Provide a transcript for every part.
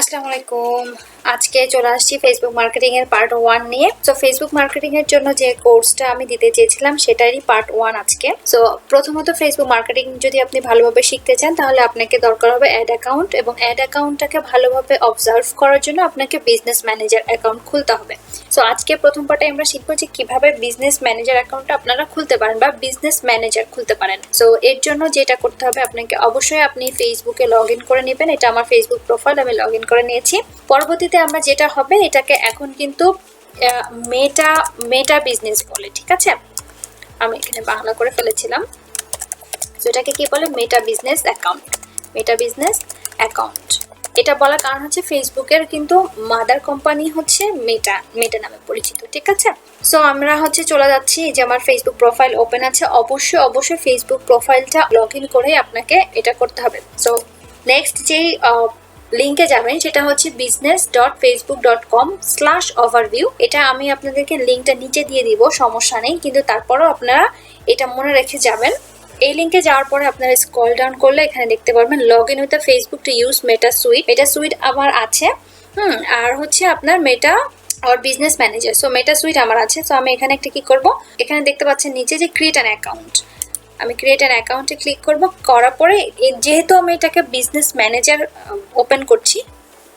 আসসালামু আলাইকুম। আজকে চলে আসছি ফেসবুক মার্কেটিং এর পার্ট 1 নিয়ে। সো ফেসবুক মার্কেটিং এর জন্য যে কোর্সটা আমি দিতে চেয়েছিলাম সেটারই পার্ট 1 আজকে। সো প্রথমত ফেসবুক মার্কেটিং যদি আপনি ভালোভাবে শিখতে চান তাহলে আপনাকে দরকার হবে অ্যাড অ্যাকাউন্ট, এবং অ্যাড অ্যাকাউন্টটাকে ভালোভাবে অবজার্ভ করার জন্য আপনাকে বিজনেস ম্যানেজার অ্যাকাউন্ট খুলতে হবে। সো আজকে প্রথম পার্টে আমরা শিখবো যে কিভাবে বিজনেস ম্যানেজার অ্যাকাউন্টটা আপনারা খুলতে পারেন বা বিজনেস ম্যানেজার খুলতে পারেন। সো এর জন্য যেটা করতে হবে আপনাকে অবশ্যই আপনি ফেসবুকে লগ ইন করে নেবেন। এটা আমার ফেসবুক প্রোফাইল, আমি লগ ইন করে নিয়েছি। পরবর্তীতে আমরা যেটা হবে এটাকে এখন কিন্তু মেটা বিজনেস বলে, ঠিক আছে? আমি এখানে বাংলা করে ফেলেছিলাম। তো এটাকে কি বলে? মেটা বিজনেস অ্যাকাউন্ট। মেটা বিজনেস অ্যাকাউন্ট এটা বলার কারণ হচ্ছে ফেসবুকের কিন্তু মাদার কোম্পানি হচ্ছে মেটা, মেটা নামে পরিচিত, ঠিক আছে? সো আমরা হচ্ছে চলে যাচ্ছি, যে আমার ফেসবুক প্রোফাইল ওপেন আছে। অবশ্যই ফেসবুক প্রোফাইলটা লগ ইন করে আপনাকে এটা করতে হবে। সো নেক্সট যেই লিঙ্কে যাবেন সেটা হচ্ছে business.facebook.com/overview। এটা আমি আপনাদেরকে লিঙ্কটা নিচে দিয়ে দিব, সমস্যা নেই, কিন্তু তারপরও আপনারা এটা মনে রেখে যাবেন। এই লিঙ্কে যাওয়ার পরে আপনারা স্ক্রল ডাউন করলে এখানে দেখতে পারবেন log in with Facebook to use meta sweet. Meta sweet আমার আছে, আর হচ্ছে আপনার মেটা আর বিজনেস ম্যানেজার। সো মেটা সুইট আমার আছে। সো আমি এখানে একটা কি করব, এখানে দেখতে পাচ্ছেন নিচে যে ক্রিয়েট অ্যান অ্যাকাউন্ট, আমি ক্রিয়েট অ্যান অ্যাকাউন্টে ক্লিক করব। করার পরে যেহেতু আমি এটাকে বিজনেস ম্যানেজার ওপেন করছি,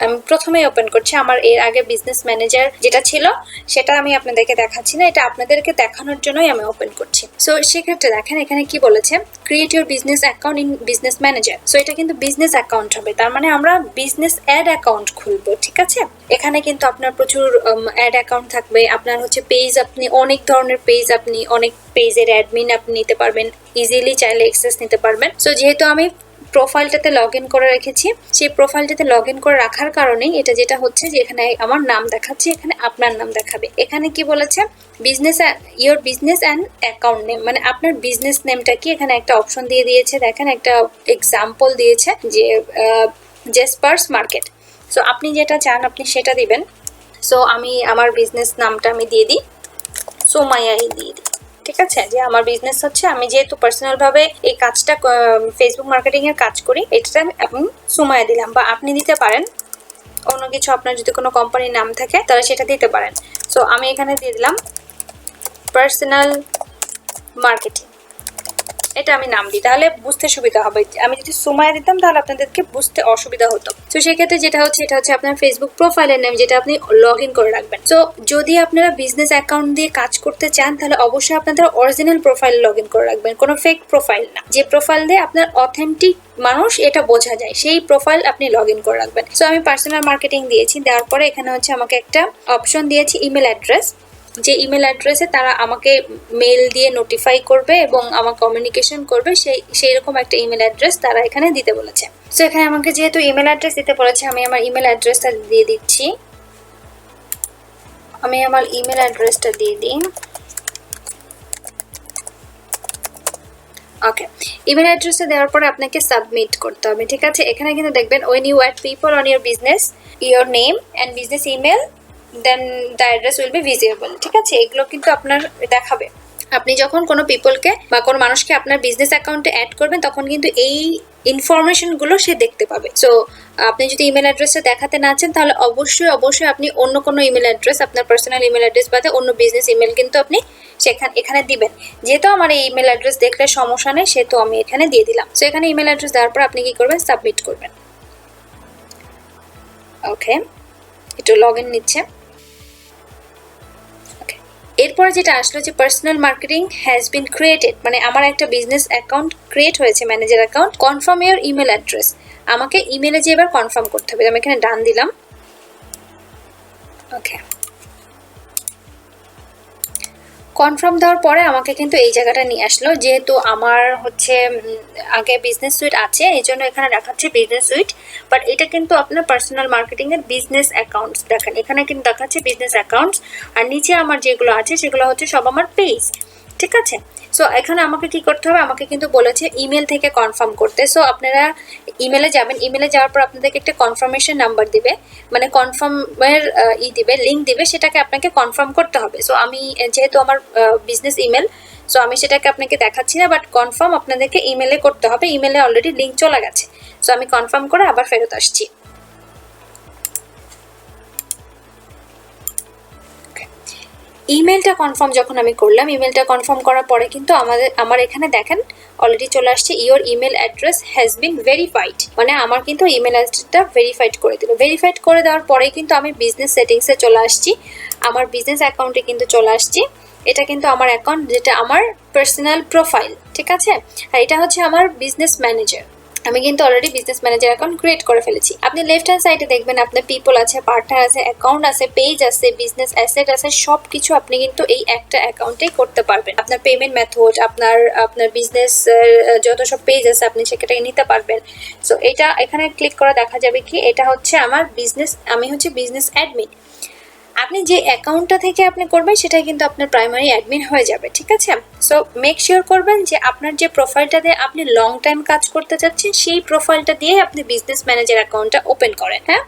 আমি প্রথমেই ওপেন করছি। আমার এর আগে বিজনেস ম্যানেজার যেটা ছিল সেটা আমি আপনাদেরকে দেখাচ্ছি না, এটা আপনাদেরকে দেখানোর জন্যই আমি ওপেন করছি। সো সেক্ষেত্রে দেখেন এখানে কি বলেছে, create your business account in business manager. So এটা কিন্তু বিজনেস অ্যাকাউন্ট হবে, তার মানে আমরা বিজনেস অ্যাড অ্যাকাউন্ট খুলবো, ঠিক আছে? এখানে কিন্তু আপনার প্রচুর অ্যাড অ্যাকাউন্ট থাকবে। আপনার হচ্ছে পেজ, আপনি অনেক ধরনের পেজ, আপনি অনেক পেজের অ্যাডমিন আপনি নিতে পারবেন, ইজিলি চাইলে অ্যাক্সেস নিতে পারবেন। সো যেহেতু আমি প্রোফাইলটাতে লগ ইন করে রেখেছি, সেই প্রোফাইলটাতে লগ ইন করে রাখার কারণেই এটা যেটা হচ্ছে যে এখানে আমার নাম দেখাচ্ছে, এখানে আপনার নাম দেখাবে। এখানে কি বলেছে, business your business and account name, মানে আপনার বিজনেস নেমটা কি, এখানে একটা অপশন দিয়ে দিয়েছে। দেখেন একটা এক্সাম্পল দিয়েছে যে জেসপার্স মার্কেট। সো আপনি যেটা চান আপনি সেটা দিবেন। সো আমি আমার বিজনেস নামটা আমি দিয়ে দিই, সোমাইয়াই দিয়ে দিই, ঠিক আছে? যে আমার বিজনেস হচ্ছে, আমি যেহেতু পার্সোনাল ভাবে এই কাজটা ফেসবুক মার্কেটিং এর কাজ করি, এটা আমি সুমাইয়া দিলাম। বা আপনি দিতে পারেন অন্য কিছু, আপনার যদি কোনো কোম্পানির নাম থাকে তাহলে সেটা দিতে পারেন। সো আমি এখানে দিয়ে দিলাম পার্সোনাল মার্কেটিং, এটা আমি নাম দিই, তাহলে বুঝতে সুবিধা হবে। আমি যদি সুমাইয়া দিতাম তাহলে আপনাদেরকে বুঝতে অসুবিধা হতো। তো সেক্ষেত্রে যেটা হচ্ছে, এটা হচ্ছে আপনার ফেসবুক প্রোফাইলের নেম, যেটা আপনি লগ ইন করে রাখবেন। তো যদি আপনারা বিজনেস অ্যাকাউন্ট দিয়ে কাজ করতে চান তাহলে অবশ্যই আপনাদের অরিজিনাল প্রোফাইল লগ ইন করে রাখবেন, কোনো ফেক প্রোফাইল না। যে প্রোফাইল দিয়ে আপনার অথেন্টিক মানুষ এটা বোঝা যায়, সেই প্রোফাইল আপনি লগ ইন করে রাখবেন। সো আমি পার্সোনাল মার্কেটিং দিয়েছি, দেওয়ার পরে এখানে হচ্ছে আমাকে একটা অপশন দিয়েছি ইমেল অ্যাড্রেস, যে ইমেল অ্যাড্রেসে তারা আমাকে মেল দিয়ে নোটিফাই করবে এবং আমার কমিউনিকেশন করবে, সেই রকম একটা ইমেল অ্যাড্রেস তারা এখানে দিতে বলেছে। সো এখানে আমাকে যেহেতু ইমেল অ্যাড্রেস দিতে বলেছে, আমি আমার ইমেল অ্যাড্রেসটা দিয়ে দিচ্ছি। আমি আমার ইমেল অ্যাড্রেসটা দিয়ে দিই। ওকে, ইমেল অ্যাড্রেসটা দেওয়ার পরে আপনাকে সাবমিট করতে হবে, ঠিক আছে? এখানে কিন্তু দেখবেন when you add people on your business, your name and business email, then the address will be visible, ঠিক আছে? এগুলো কিন্তু আপনার দেখাবে। আপনি যখন কোনো পিপলকে বা কোনো মানুষকে আপনার বিজনেস অ্যাকাউন্টে অ্যাড করবেন তখন কিন্তু এই ইনফরমেশনগুলো সে দেখতে পাবে। সো আপনি যদি ইমেল অ্যাড্রেসটা দেখাতে না চান তাহলে অবশ্যই আপনি অন্য কোনো ইমেল অ্যাড্রেস, আপনার পার্সোনাল ইমেল অ্যাড্রেস বাদে অন্য বিজনেস ইমেল কিন্তু আপনি এখানে দিবেন। যেহেতু আমার এই ইমেল অ্যাড্রেস দেখলে সমস্যা নেই, সেহেতু আমি এখানে দিয়ে দিলাম। সো এখানে ইমেল অ্যাড্রেস দেওয়ার পর আপনি কি করবেন, সাবমিট করবেন। ওকে, একটু লগ ইন নিচ্ছে। এরপরে যেটা আসলো যে personal marketing has been created, মানে আমার একটা বিজনেস অ্যাকাউন্ট ক্রিয়েট হয়েছে, manager account. Confirm your email address, আমাকে ইমেলে যে এবার কনফার্ম করতে হবে। আমি এখানে ডান দিলাম। ওকে, কনফার্ম দেওয়ার পরে আমাকে কিন্তু এই জায়গাটা নিয়ে আসলো। যেহেতু আমার হচ্ছে আগে বিজনেস সুইট আছে, এই জন্য এখানে দেখাচ্ছে বিজনেস সুইট, বাট এটা কিন্তু আপনার পার্সোনাল মার্কেটিং এর বিজনেস অ্যাকাউন্টস। দেখেন এখানে কিন্তু দেখাচ্ছে বিজনেস অ্যাকাউন্টস, আর নিচে আমার যেগুলো আছে সেগুলো হচ্ছে সব আমার পেজ, ঠিক আছে? সো এখানে আমাকে কি করতে হবে, আমাকে কিন্তু বলেছে ইমেল থেকে কনফার্ম করতে। সো আপনারা ইমেলে যাবেন, ইমেলে যাওয়ার পর আপনাদেরকে একটা কনফার্মেশন নাম্বার দিবে, মানে কনফার্মের দিবে, লিঙ্ক দিবে, সেটাকে আপনাকে কনফার্ম করতে হবে। সো আমি যেহেতু আমার বিজনেস ইমেল, সো আমি সেটাকে আপনাকে দেখাচ্ছি না, বাট কনফার্ম আপনাদেরকে ইমেলে করতে হবে। ইমেলে অলরেডি লিঙ্ক চলে গেছে। সো আমি কনফার্ম করে আবার ফেরত আসছি। ইমেলটা কনফার্ম যখন আমি করলাম, ইমেলটা কনফার্ম করার পরে কিন্তু আমার এখানে দেখেন অলরেডি চলে আসছে your email address has been verified, মানে আমার কিন্তু ইমেল অ্যাড্রেসটা ভেরিফাইড করে দিল। ভেরিফাইড করে দেওয়ার পরে কিন্তু আমি বিজনেস সেটিংসে চলে আসছি, আমার বিজনেস অ্যাকাউন্টে কিন্তু চলে আসছি। এটা কিন্তু আমার অ্যাকাউন্ট, যেটা আমার পার্সোনাল প্রোফাইল, ঠিক আছে। আর এটা হচ্ছে আমার বিজনেস ম্যানেজার। আমি কিন্তু already business manager account create করে ফেলেছি। আপনি লেফট হ্যান্ড সাইডে দেখবেন আপনার পিপল আছে, পার্টনার আছে, অ্যাকাউন্ট আছে, পেজ আছে, বিজনেস অ্যাসেট আছে, সব কিছু আপনি কিন্তু এই একটা অ্যাকাউন্টেই করতে পারবেন। আপনার পেমেন্ট মেথড, আপনার বিজনেস যত সব পেজ আছে আপনি সেটাকে নিতে পারবেন। সো এটা এখানে ক্লিক করে দেখা যাবে কি এটা হচ্ছে আমার বিজনেস, আমি হচ্ছে বিজনেস অ্যাডমিন। আপনি যে অ্যাকাউন্টটা থেকে আপনি করবেন সেটাই কিন্তু আপনার প্রাইমারি অ্যাডমিন হয়ে যাবে, ঠিক আছে। সো মেক শিওর করবেন যে আপনার যে প্রোফাইলটা দিয়ে আপনি লং টাইম কাজ করতে চাচ্ছেন সেই প্রোফাইলটা দিয়ে আপনি বিজনেস ম্যানেজার অ্যাকাউন্টটা ওপেন করেন। হ্যাঁ,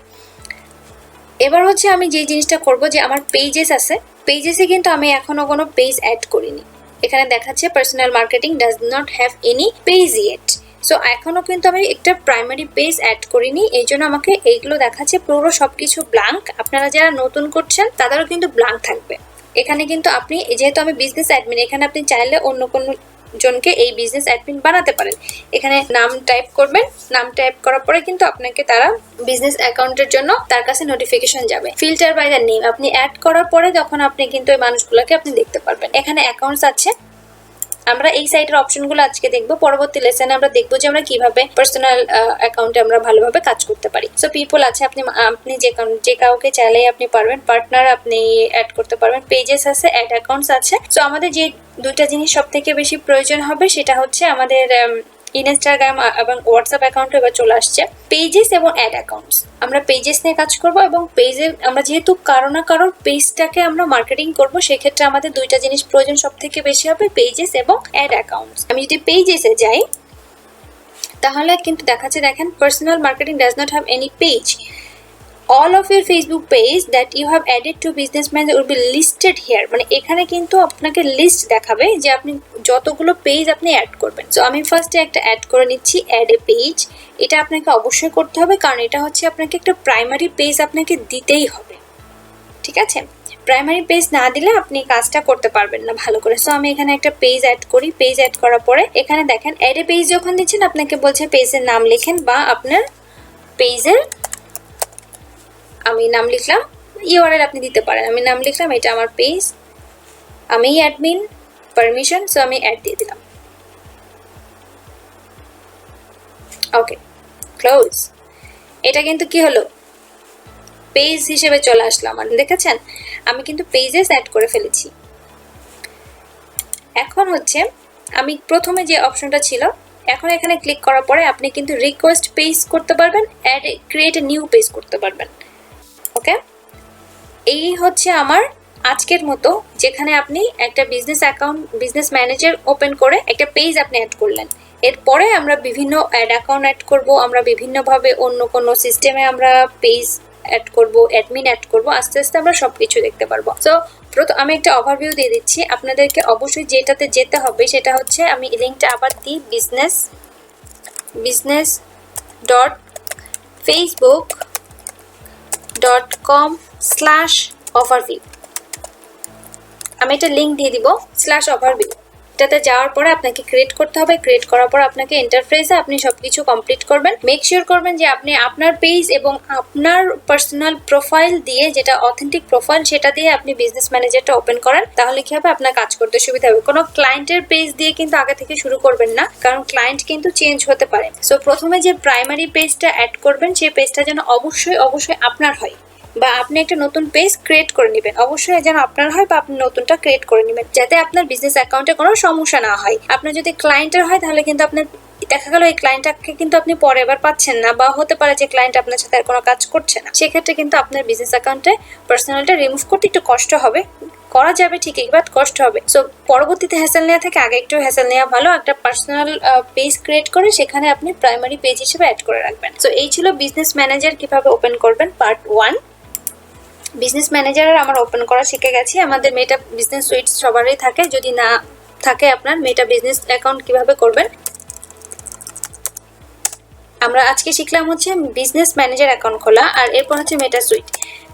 এবার হচ্ছে আমি যে জিনিসটা করব যে আমার পেজেস আছে, পেজেসে কিন্তু আমি এখনো কোনো পেজ অ্যাড করিনি। এখানে দেখাচ্ছে personal marketing does not have any page yet. So এখনো কিন্তু আমি একটা প্রাইমারি পেজ অ্যাড করিনি, এই জন্য আমাকে এইগুলো দেখাচ্ছে পুরো সবকিছু ব্ল্যাঙ্ক। আপনারা যারা নতুন করছেন তাদেরও কিন্তু ব্ল্যাঙ্ক থাকবে। এখানে কিন্তু আপনি, যেহেতু আমি বিজনেস অ্যাডমিন, এখানে আপনি চাইলে অন্য কোনো জনকে এই বিজনেস অ্যাডমিন বানাতে পারেন। এখানে নাম টাইপ করবেন, নাম টাইপ করার পরে কিন্তু আপনাকে তারা বিজনেস অ্যাকাউন্টের জন্য তার কাছে নোটিফিকেশন যাবে। ফিল্টার বাই দ্য নেম আপনি অ্যাড করার পরে তখন আপনি কিন্তু ওই মানুষগুলোকে আপনি দেখতে পারবেন। এখানে অ্যাকাউন্টস আছে, আমরা এই সাইটের অপশনগুলো আজকে দেখবো। পরবর্তী লেসনে আমরা দেখবো যে আমরা কিভাবে পার্সোনাল অ্যাকাউন্টে আমরা ভালোভাবে কাজ করতে পারি। সো পিপল আছে, আপনি যে কাউকে চাইলেই আপনি পারবেন। পার্টনার আপনি অ্যাড করতে পারবেন। পেজেস আছে, অ্যাড অ্যাকাউন্টস আছে। সো আমাদের যে দুইটা জিনিস সব থেকে বেশি প্রয়োজন হবে সেটা হচ্ছে আমাদের ইনস্টাগ্রাম এবং হোয়াটসঅ্যাপ অ্যাকাউন্ট এবার চলে আসছে পেজেস এবং অ্যাড অ্যাকাউন্টস। আমরা পেজেস নিয়ে কাজ করব এবং পেজে আমরা যেহেতু কারো না কারোর পেজটাকে আমরা মার্কেটিং করব, সেক্ষেত্রে আমাদের দুইটা জিনিস প্রয়োজন সব থেকে বেশি হবে, পেজেস এবং অ্যাড অ্যাকাউন্টস। আমি যদি পেজেসে যাই তাহলে কিন্তু দেখাচ্ছে, দেখেন personal marketing does not have any page. all of your Facebook page that you have added to business manager will be listed here। মানে এখানে কিন্তু আপনাকে লিস্ট দেখাবে যে আপনি যতগুলো পেজ আপনি অ্যাড করবেন। সো আমি ফার্স্টে একটা অ্যাড করে নিচ্ছি, অ্যাড এ পেজ। এটা আপনাকে অবশ্যই করতে হবে, কারণ এটা হচ্ছে আপনাকে একটা প্রাইমারি পেজ আপনাকে দিতেই হবে, ঠিক আছে। প্রাইমারি পেজ না দিলে আপনি কাজটা করতে পারবেন না ভালো করে। সো আমি এখানে একটা পেজ অ্যাড করি। পেজ অ্যাড করার পরে এখানে দেখেন অ্যাড এ পেজ যখন দিচ্ছেন আপনাকে বলছে পেজের নাম লেখেন, বা আপনার পেজের আমি নাম লিখলাম, ইউআরএল আপনি দিতে পারেন। আমি নাম লিখলাম, এটা আমার পেজ, আমি অ্যাডমিন, পারমিশন, সো আমি অ্যাড দিয়ে দিলাম। ওকে, ক্লোজ। এটা কিন্তু কি হলো, পেজ হিসেবে চলে আসলো আমার। দেখেছেন আমি কিন্তু পেজেস অ্যাড করে ফেলেছি। এখন হচ্ছে আমি প্রথমে যে অপশনটা ছিল, এখন এখানে ক্লিক করার পরে আপনি কিন্তু রিকোয়েস্ট পেজ করতে পারবেন, add create a new page করতে পারবেন। ওকে, এই হচ্ছে আমার আজকের মতো, যেখানে আপনি একটা business account, business manager open করে একটা পেজ আপনি অ্যাড করলেন। এরপরে আমরা বিভিন্ন অ্যাড অ্যাকাউন্ট অ্যাড করব, আমরা বিভিন্নভাবে অন্য কোনো সিস্টেমে আমরা পেজ অ্যাড করব, অ্যাডমিন অ্যাড করব, আস্তে আস্তে আমরা সব কিছু দেখতে পারবো। সো আমি একটা ওভারভিউ দিয়ে দিচ্ছি আপনাদেরকে। অবশ্যই যেটাতে যেতে হবে সেটা হচ্ছে, আমি লিঙ্কটা আবার দিই, business.facebook.com/overview। আমি একটা লিঙ্ক দিয়ে দিব /overview। এটাতে যাওয়ার পরে আপনাকে ক্রিয়েট করতে হবে। ক্রিয়েট করার পর আপনাকে ইন্টারফেসে আপনি সবকিছু কমপ্লিট করবেন। মেক শিওর করবেন যে আপনি আপনার পেজ এবং আপনার পার্সোনাল প্রোফাইল দিয়ে, যেটা অথেন্টিক প্রোফাইল, সেটা দিয়ে আপনি বিজনেস ম্যানেজারটা ওপেন করেন। তাহলে কি হবে, আপনার কাজ করতে সুবিধা হবে। কোনো ক্লায়েন্টের পেজ দিয়ে কিন্তু আগে থেকে শুরু করবেন না, কারণ ক্লায়েন্ট কিন্তু চেঞ্জ হতে পারে। সো প্রথমে যে প্রাইমারি পেজটা অ্যাড করবেন সেই পেজটা যেন অবশ্যই আপনার হয়, বা আপনি একটা নতুন পেজ ক্রিয়েট করে নেবেন। অবশ্যই যেন আপনার হয় বা আপনি নতুনটা ক্রিয়েট করে নেবেন, যাতে আপনার বিজনেস অ্যাকাউন্টে কোনো সমস্যা না হয়। আপনার যদি ক্লায়েন্টের হয় তাহলে কিন্তু আপনার দেখা গেল এই ক্লায়েন্টটাকে কিন্তু আপনি পরে এবার পাচ্ছেন না, বা হতে পারে যে ক্লায়েন্ট আপনার সাথে আর কোনো কাজ করছে না। সেক্ষেত্রে কিন্তু আপনার বিজনেস অ্যাকাউন্টে পার্সোনালটা রিমুভ করতে একটু কষ্ট হবে, করা যাবে ঠিকই, বাট কষ্ট হবে। সো পরবর্তীতে হ্যাসেল নেওয়া থেকে আগে একটু হ্যাসেল নেওয়া ভালো। একটা পার্সোনাল পেজ ক্রিয়েট করে সেখানে আপনি প্রাইমারি পেজ হিসেবে অ্যাড করে রাখবেন। সো এই ছিল বিজনেস ম্যানেজার কিভাবে ওপেন করবেন পার্ট 1। বিজনেস ম্যানেজার আমার ওপেন করা শিখে গেছি। আমাদের মেটা বিজনেস সুইট সবারই থাকে, যদি না থাকে আপনার মেটা বিজনেস অ্যাকাউন্ট কিভাবে করবেন। আমরা আজকে শিখলাম হচ্ছে বিজনেস ম্যানেজার অ্যাকাউন্ট খোলা, আর এরপর হচ্ছে মেটা সুইট।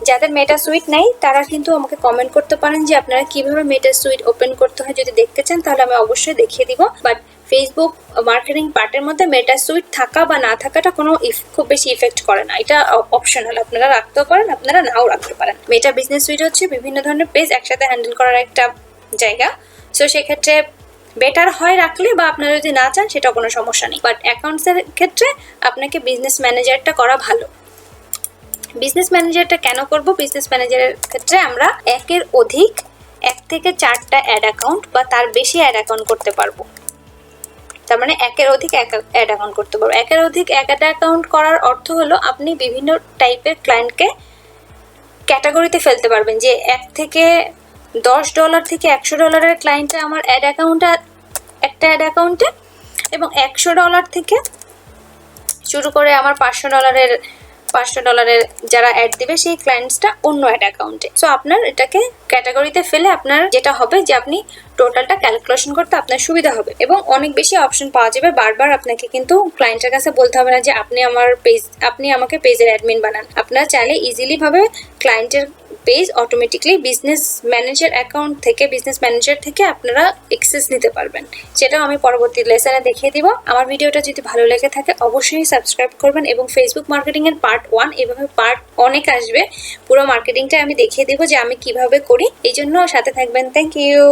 যাদের মেটা সুইট নাই তারা কিন্তু আমাকে কমেন্ট করতে পারেন যে আপনারা কিভাবে মেটা সুইট ওপেন করতে হয়। যদি দেখতে চান তাহলে আমি অবশ্যই দেখিয়ে দিব। বাট ফেসবুক মার্কেটিং পার্টের মধ্যে মেটা সুইট থাকা বা না থাকাটা কোনো খুব বেশি ইফেক্ট করে না, এটা অপশনাল। আপনারা রাখতেও পারেন, আপনারা নাও রাখতে পারেন। মেটা বিজনেস সুইট হচ্ছে বিভিন্ন ধরনের পেজ একসাথে হ্যান্ডেল করার একটা জায়গা। সো সেক্ষেত্রে বেটার হয় রাখলে, বা আপনারা যদি না চান সেটা কোনো সমস্যা নেই। বাট অ্যাকাউন্টসের ক্ষেত্রে আপনাকে বিজনেস ম্যানেজারটা করা ভালো। বিজনেস ম্যানেজারটা কেন করব? বিজনেস ম্যানেজারের ক্ষেত্রে আমরা একের অধিক 1 থেকে 4টা অ্যাড অ্যাকাউন্ট বা তার বেশি অ্যাড অ্যাকাউন্ট করতে পারবো। তার মানে একের অধিক অ্যাড অ্যাকাউন্ট করতে পারবো। একের অধিক অ্যাড অ্যাকাউন্ট করার অর্থ হলো আপনি বিভিন্ন টাইপের ক্লায়েন্টকে ক্যাটাগরিতে ফেলতে পারবেন, যে $1 থেকে $10 থেকে $100 ক্লায়েন্টে আমার অ্যাড অ্যাকাউন্টে, একটা অ্যাড অ্যাকাউন্টে, এবং $100 থেকে শুরু করে আমার $500 যারা অ্যাড দিবে সেই ক্লায়েন্টসটা অন্য অ্যাড অ্যাকাউন্টে। সো আপনার এটাকে ক্যাটাগরিতে ফেলে আপনার যেটা হবে যে আপনি টোটালটা ক্যালকুলেশন করতে আপনার সুবিধা হবে এবং অনেক বেশি অপশন পাওয়া যাবে। বারবার আপনাকে কিন্তু ক্লায়েন্টের কাছে বলতে হবে না যে আপনি আমাকে পেজের অ্যাডমিন বানান। আপনারা চাইলে ইজিলি ভাবে ক্লায়েন্টের পেজ অটোমেটিকলি বিজনেস ম্যানেজার থেকে আপনারা অ্যাক্সেস নিতে পারবেন। সেটাও আমি পরবর্তী লেসনে দেখিয়ে দিব। আমার ভিডিওটা যদি ভালো লেগে থাকে অবশ্যই সাবস্ক্রাইব করবেন এবং ফেসবুক মার্কেটিং এর পার্ট 1 এভাবে পার্ট অনেক আসবে। পুরো মার্কেটিংটা আমি দেখিয়ে দিব যে আমি কিভাবে করি, এই জন্য সাথে থাকবেন। Thank you.